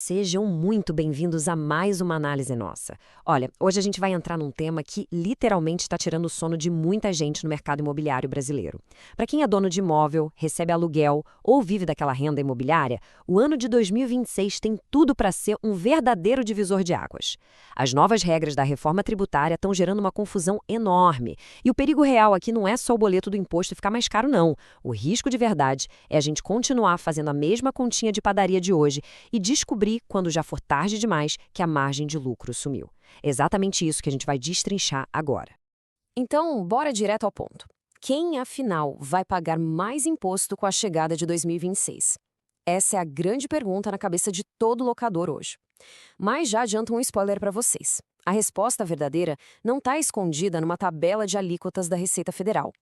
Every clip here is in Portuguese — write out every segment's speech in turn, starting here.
Sejam muito bem-vindos a mais uma análise nossa. Olha, hoje a gente vai entrar num tema que literalmente está tirando o sono de muita gente no mercado imobiliário brasileiro. Para quem é dono de imóvel, recebe aluguel ou vive daquela renda imobiliária, o ano de 2026 tem tudo para ser um verdadeiro divisor de águas. As novas regras da reforma tributária estão gerando uma confusão enorme. E o perigo real aqui não é só o boleto do imposto ficar mais caro, não. O risco de verdade é a gente continuar fazendo a mesma continha de padaria de hoje e descobrir quando já for tarde demais, que a margem de lucro sumiu. É exatamente isso que a gente vai destrinchar agora. Então, bora direto ao ponto. Quem, afinal, vai pagar mais imposto com a chegada de 2026? Essa é a grande pergunta na cabeça de todo locador hoje. Mas já adianto um spoiler para vocês. A resposta verdadeira não está escondida numa tabela de alíquotas da Receita Federal.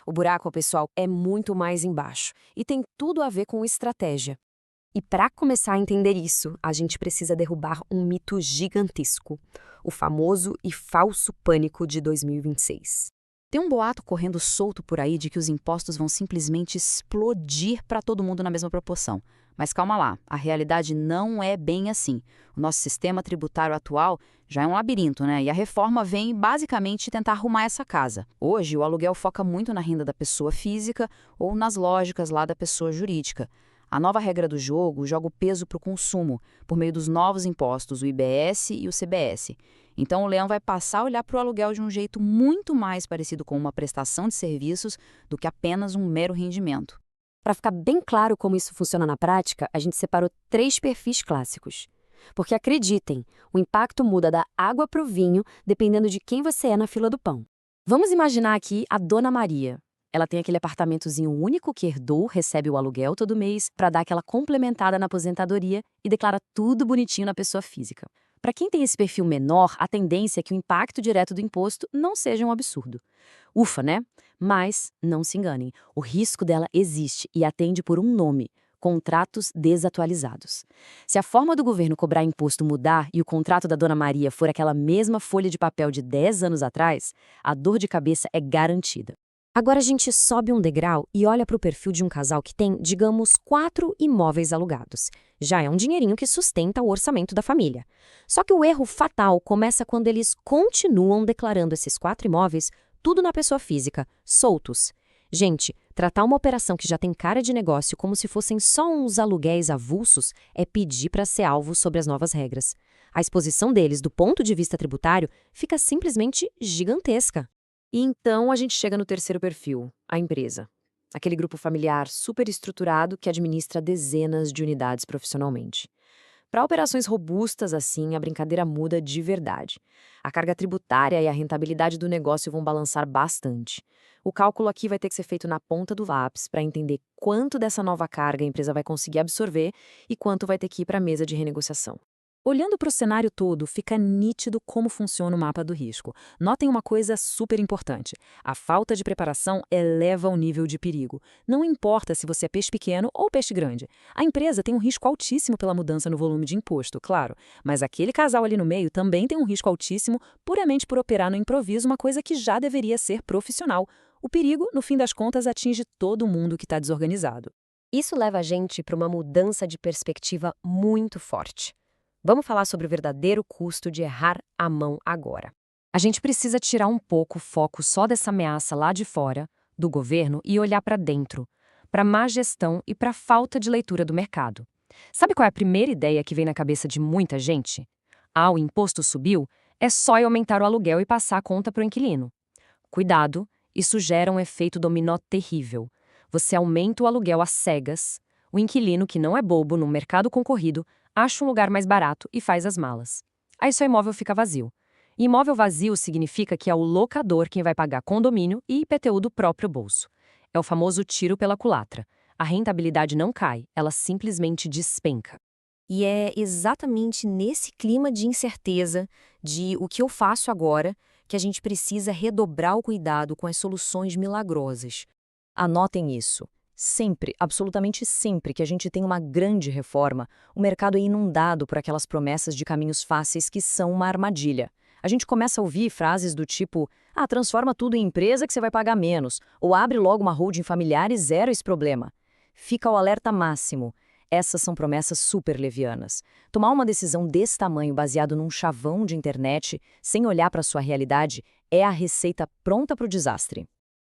O buraco, pessoal, é muito mais embaixo e tem tudo a ver com estratégia. E para começar a entender isso, a gente precisa derrubar um mito gigantesco, o famoso e falso pânico de 2026. Tem um boato correndo solto por aí de que os impostos vão simplesmente explodir para todo mundo na mesma proporção. Mas calma lá, a realidade não é bem assim. O nosso sistema tributário atual já é um labirinto, né? E a reforma vem basicamente tentar arrumar essa casa. Hoje, o aluguel foca muito na renda da pessoa física ou nas lógicas lá da pessoa jurídica. A nova regra do jogo joga o peso para o consumo, por meio dos novos impostos, o IBS e o CBS. Então, o leão vai passar a olhar para o aluguel de um jeito muito mais parecido com uma prestação de serviços do que apenas um mero rendimento. Para ficar bem claro como isso funciona na prática, a gente separou 3 perfis clássicos. Porque acreditem, o impacto muda da água para o vinho dependendo de quem você é na fila do pão. Vamos imaginar aqui a Dona Maria. Ela tem aquele apartamentozinho único que herdou, recebe o aluguel todo mês para dar aquela complementada na aposentadoria e declara tudo bonitinho na pessoa física. Para quem tem esse perfil menor, a tendência é que o impacto direto do imposto não seja um absurdo. Ufa, né? Mas, não se enganem, o risco dela existe e atende por um nome: contratos desatualizados. Se a forma do governo cobrar imposto mudar e o contrato da Dona Maria for aquela mesma folha de papel de 10 anos atrás, a dor de cabeça é garantida. Agora a gente sobe um degrau e olha para o perfil de um casal que tem, digamos, 4 imóveis alugados. Já é um dinheirinho que sustenta o orçamento da família. Só que o erro fatal começa quando eles continuam declarando esses 4 imóveis tudo na pessoa física, soltos. Gente, tratar uma operação que já tem cara de negócio como se fossem só uns aluguéis avulsos é pedir para ser alvo sobre as novas regras. A exposição deles, do ponto de vista tributário, fica simplesmente gigantesca. E então a gente chega no terceiro perfil, a empresa. Aquele grupo familiar super estruturado que administra dezenas de unidades profissionalmente. Para operações robustas assim, a brincadeira muda de verdade. A carga tributária e a rentabilidade do negócio vão balançar bastante. O cálculo aqui vai ter que ser feito na ponta do lápis para entender quanto dessa nova carga a empresa vai conseguir absorver e quanto vai ter que ir para a mesa de renegociação. Olhando para o cenário todo, fica nítido como funciona o mapa do risco. Notem uma coisa super importante: a falta de preparação eleva o nível de perigo. Não importa se você é peixe pequeno ou peixe grande. A empresa tem um risco altíssimo pela mudança no volume de imposto, claro, mas aquele casal ali no meio também tem um risco altíssimo puramente por operar no improviso, uma coisa que já deveria ser profissional. O perigo, no fim das contas, atinge todo mundo que está desorganizado. Isso leva a gente para uma mudança de perspectiva muito forte. Vamos falar sobre o verdadeiro custo de errar a mão agora. A gente precisa tirar um pouco o foco só dessa ameaça lá de fora, do governo, e olhar para dentro, para a má gestão e para a falta de leitura do mercado. Sabe qual é a primeira ideia que vem na cabeça de muita gente? Ah, o imposto subiu? É só eu aumentar o aluguel e passar a conta para o inquilino. Cuidado, isso gera um efeito dominó terrível. Você aumenta o aluguel às cegas, o inquilino, que não é bobo no mercado concorrido, acha um lugar mais barato e faz as malas. Aí seu imóvel fica vazio. E imóvel vazio significa que é o locador quem vai pagar condomínio e IPTU do próprio bolso. É o famoso tiro pela culatra. A rentabilidade não cai, ela simplesmente despenca. E é exatamente nesse clima de incerteza, de o que eu faço agora, que a gente precisa redobrar o cuidado com as soluções milagrosas. Anotem isso. Sempre, absolutamente sempre que a gente tem uma grande reforma, o mercado é inundado por aquelas promessas de caminhos fáceis que são uma armadilha. A gente começa a ouvir frases do tipo: transforma tudo em empresa que você vai pagar menos, ou abre logo uma holding familiar e zero esse problema. Fica o alerta máximo. Essas são promessas super levianas. Tomar uma decisão desse tamanho baseado num chavão de internet, sem olhar para sua realidade, é a receita pronta para o desastre.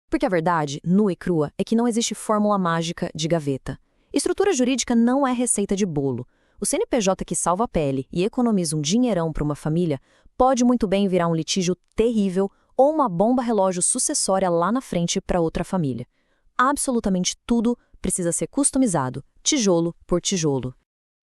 Porque a verdade, nua e crua, é que não existe fórmula mágica de gaveta. Estrutura jurídica não é receita de bolo. O CNPJ que salva a pele e economiza um dinheirão para uma família pode muito bem virar um litígio terrível ou uma bomba relógio sucessória lá na frente para outra família. Absolutamente tudo precisa ser customizado, tijolo por tijolo.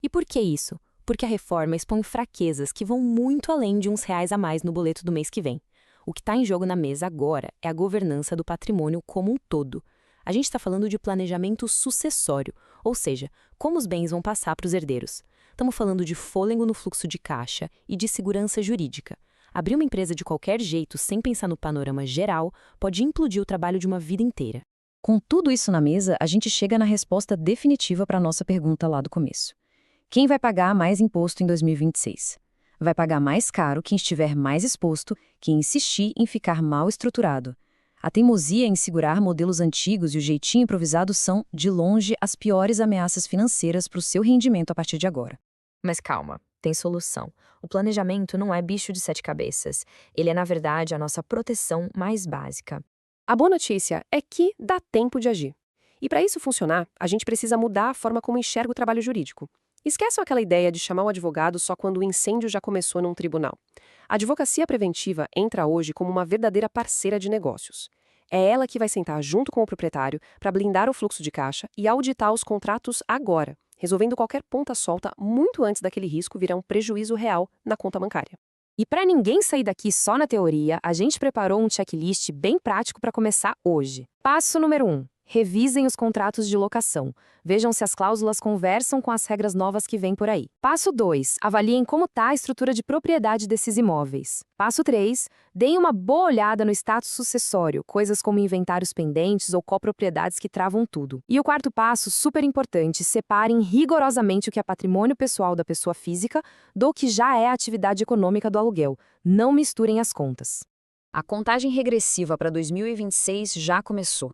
E por que isso? Porque a reforma expõe fraquezas que vão muito além de uns reais a mais no boleto do mês que vem. O que está em jogo na mesa agora é a governança do patrimônio como um todo. A gente está falando de planejamento sucessório, ou seja, como os bens vão passar para os herdeiros. Estamos falando de fôlego no fluxo de caixa e de segurança jurídica. Abrir uma empresa de qualquer jeito sem pensar no panorama geral pode implodir o trabalho de uma vida inteira. Com tudo isso na mesa, a gente chega na resposta definitiva para a nossa pergunta lá do começo. Quem vai pagar mais imposto em 2026? Vai pagar mais caro quem estiver mais exposto, quem insistir em ficar mal estruturado. A teimosia em segurar modelos antigos e o jeitinho improvisado são, de longe, as piores ameaças financeiras para o seu rendimento a partir de agora. Mas calma, tem solução. O planejamento não é bicho de 7 cabeças. Ele é, na verdade, a nossa proteção mais básica. A boa notícia é que dá tempo de agir. E para isso funcionar, a gente precisa mudar a forma como enxerga o trabalho jurídico. Esqueçam aquela ideia de chamar o advogado só quando o incêndio já começou num tribunal. A advocacia preventiva entra hoje como uma verdadeira parceira de negócios. É ela que vai sentar junto com o proprietário para blindar o fluxo de caixa e auditar os contratos agora, resolvendo qualquer ponta solta muito antes daquele risco virar um prejuízo real na conta bancária. E para ninguém sair daqui só na teoria, a gente preparou um checklist bem prático para começar hoje. Passo número 1. Revisem os contratos de locação. Vejam se as cláusulas conversam com as regras novas que vêm por aí. Passo 2. Avaliem como está a estrutura de propriedade desses imóveis. Passo 3. Deem uma boa olhada no status sucessório, coisas como inventários pendentes ou copropriedades que travam tudo. E o quarto passo, super importante, separem rigorosamente o que é patrimônio pessoal da pessoa física do que já é a atividade econômica do aluguel. Não misturem as contas. A contagem regressiva para 2026 já começou.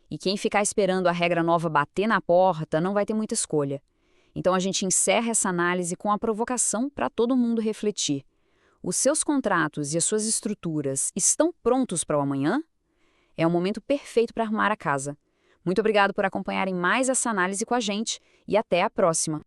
E quem ficar esperando a regra nova bater na porta não vai ter muita escolha. Então a gente encerra essa análise com a provocação para todo mundo refletir. Os seus contratos e as suas estruturas estão prontos para o amanhã? É o momento perfeito para arrumar a casa. Muito obrigado por acompanharem mais essa análise com a gente e até a próxima.